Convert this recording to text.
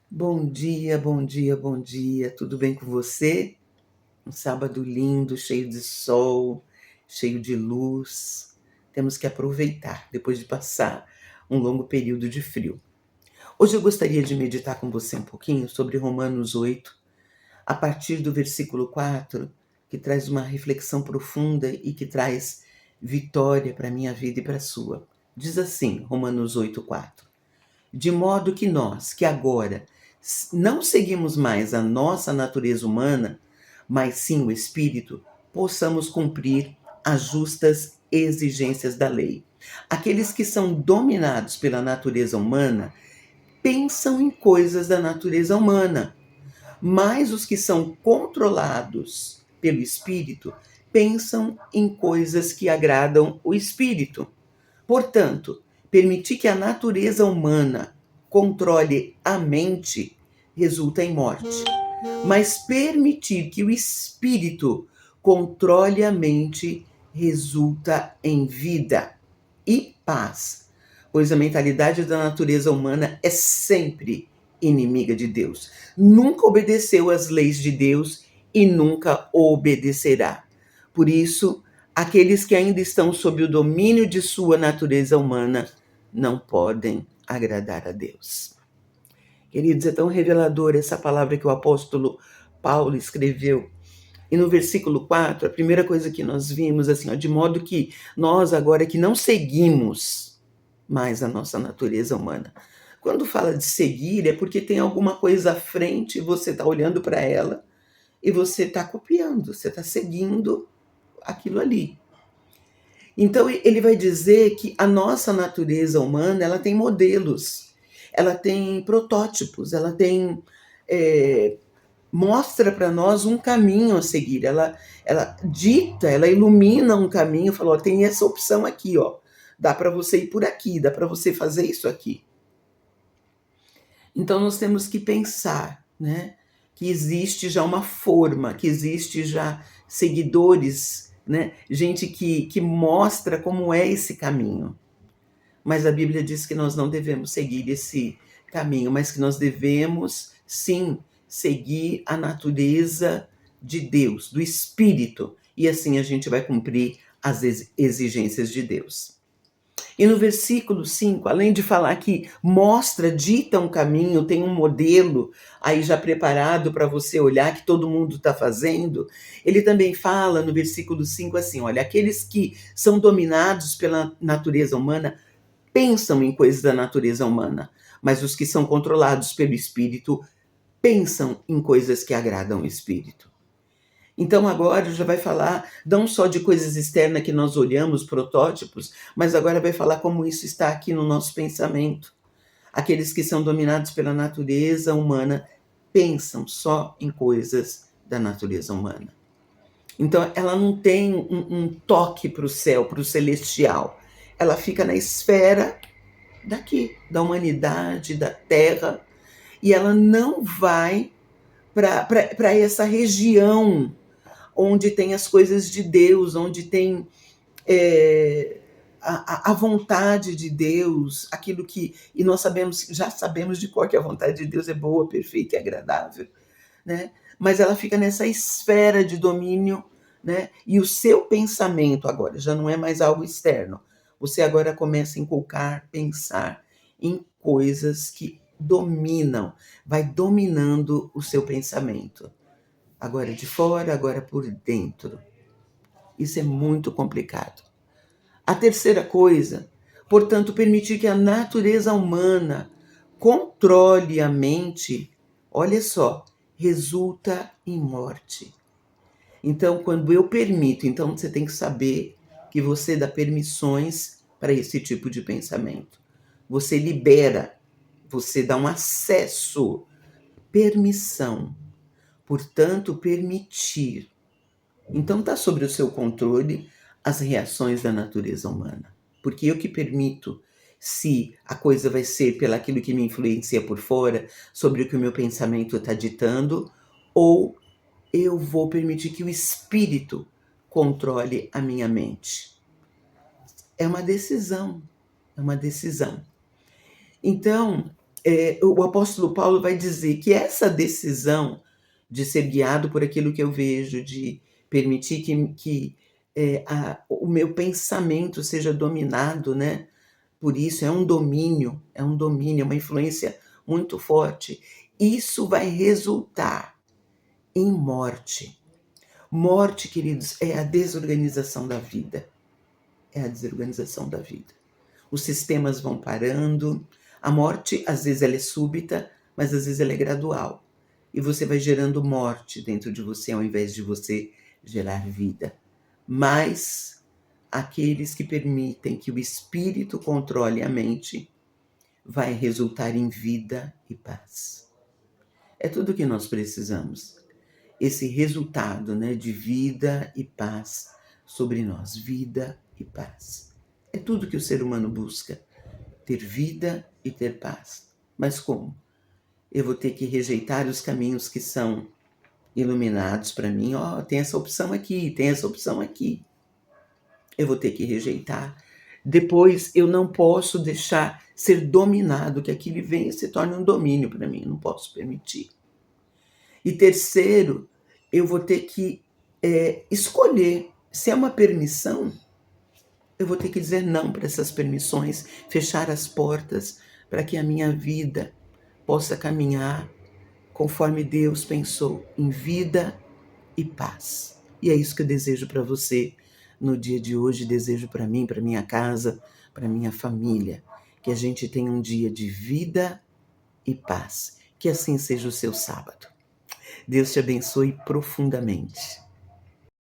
Bom dia, bom dia, bom dia. Tudo bem com você? Um sábado lindo, cheio de sol, cheio de luz. Temos que aproveitar depois de passar um longo período de frio. Hoje eu gostaria de meditar com você um pouquinho sobre Romanos 8, a partir do versículo 4, que traz uma reflexão profunda e que traz vitória para a minha vida e para a sua. Diz assim, Romanos 8:4: de modo que nós, que agora não seguimos mais a nossa natureza humana, mas sim o Espírito, possamos cumprir as justas exigências da lei. Aqueles que são dominados pela natureza humana pensam em coisas da natureza humana, mas os que são controlados pelo Espírito pensam em coisas que agradam o Espírito. Portanto, permitir que a natureza humana controle a mente resulta em morte, mas permitir que o espírito controle a mente resulta em vida e paz, pois a mentalidade da natureza humana é sempre inimiga de Deus. Nunca obedeceu às leis de Deus e nunca obedecerá. Por isso, aqueles que ainda estão sob o domínio de sua natureza humana não podem agradar a Deus. Queridos, é tão revelador essa palavra que o apóstolo Paulo escreveu. E no versículo 4, a primeira coisa que nós vimos, assim, ó, de modo que nós agora que não seguimos mais a nossa natureza humana. Quando fala de seguir, é porque tem alguma coisa à frente, você está olhando para ela e você está copiando, você está seguindo aquilo ali. Então ele vai dizer que a nossa natureza humana, ela tem modelos, ela tem protótipos, ela tem mostra para nós um caminho a seguir. Ela dita, ela ilumina um caminho, falou: tem essa opção aqui, ó. Dá para você ir por aqui, dá para você fazer isso aqui. Então nós temos que pensar, né, que existe já uma forma, que existe já seguidores, né, gente que mostra como é esse caminho. Mas a Bíblia diz que nós não devemos seguir esse caminho, mas que nós devemos, sim, seguir a natureza de Deus, do Espírito, e assim a gente vai cumprir as exigências de Deus. E no versículo 5, além de falar que mostra, dita um caminho, tem um modelo aí já preparado para você olhar que todo mundo está fazendo, ele também fala no versículo 5 assim: olha, aqueles que são dominados pela natureza humana pensam em coisas da natureza humana, mas os que são controlados pelo Espírito pensam em coisas que agradam o Espírito. Então agora já vai falar não só de coisas externas que nós olhamos, protótipos, mas agora vai falar como isso está aqui no nosso pensamento. Aqueles que são dominados pela natureza humana pensam só em coisas da natureza humana. Então ela não tem um toque para o céu, para o celestial. Ela fica na esfera daqui, da humanidade, da terra, e ela não vai para essa região onde tem as coisas de Deus, onde tem a vontade de Deus, aquilo que. E nós sabemos, já sabemos de cor que a vontade de Deus é boa, perfeita e agradável, né? Mas ela fica nessa esfera de domínio, né? E o seu pensamento agora já não é mais algo externo. Você agora começa a inculcar, pensar em coisas que dominam, vai dominando o seu pensamento. Agora de fora, agora por dentro. Isso é muito complicado. A terceira coisa, portanto, permitir que a natureza humana controle a mente, olha só, resulta em morte. Então, quando eu permito, então você tem que saber que você dá permissões para esse tipo de pensamento. Você libera, você dá um acesso, permissão. Portanto, permitir. Então está sobre o seu controle as reações da natureza humana. Porque eu que permito se a coisa vai ser pelo aquilo que me influencia por fora, sobre o que o meu pensamento está ditando, ou eu vou permitir que o espírito controle a minha mente. É uma decisão, é uma decisão. Então, O apóstolo Paulo vai dizer que essa decisão de ser guiado por aquilo que eu vejo, de permitir o meu pensamento seja dominado, né, por isso, é uma influência muito forte. Isso vai resultar em morte. Morte, queridos, é a desorganização da vida. É a desorganização da vida. Os sistemas vão parando. A morte, às vezes, ela é súbita, mas às vezes ela é gradual. E você vai gerando morte dentro de você, ao invés de você gerar vida. Mas aqueles que permitem que o espírito controle a mente vai resultar em vida e paz. É tudo o que nós precisamos. Esse resultado, né, de vida e paz sobre nós. Vida e paz. É tudo que o ser humano busca. Ter vida e ter paz. Mas como? Eu vou ter que rejeitar os caminhos que são iluminados para mim. Tem essa opção aqui, tem essa opção aqui. Eu vou ter que rejeitar. Depois, eu não posso deixar ser dominado, que aquilo venha e se torne um domínio para mim. Não posso permitir. E terceiro, eu vou ter que escolher. Se é uma permissão, eu vou ter que dizer não para essas permissões, fechar as portas para que a minha vida possa caminhar conforme Deus pensou, em vida e paz. E é isso que eu desejo para você no dia de hoje, desejo para mim, para minha casa, para minha família, que a gente tenha um dia de vida e paz. Que assim seja o seu sábado. Deus te abençoe profundamente.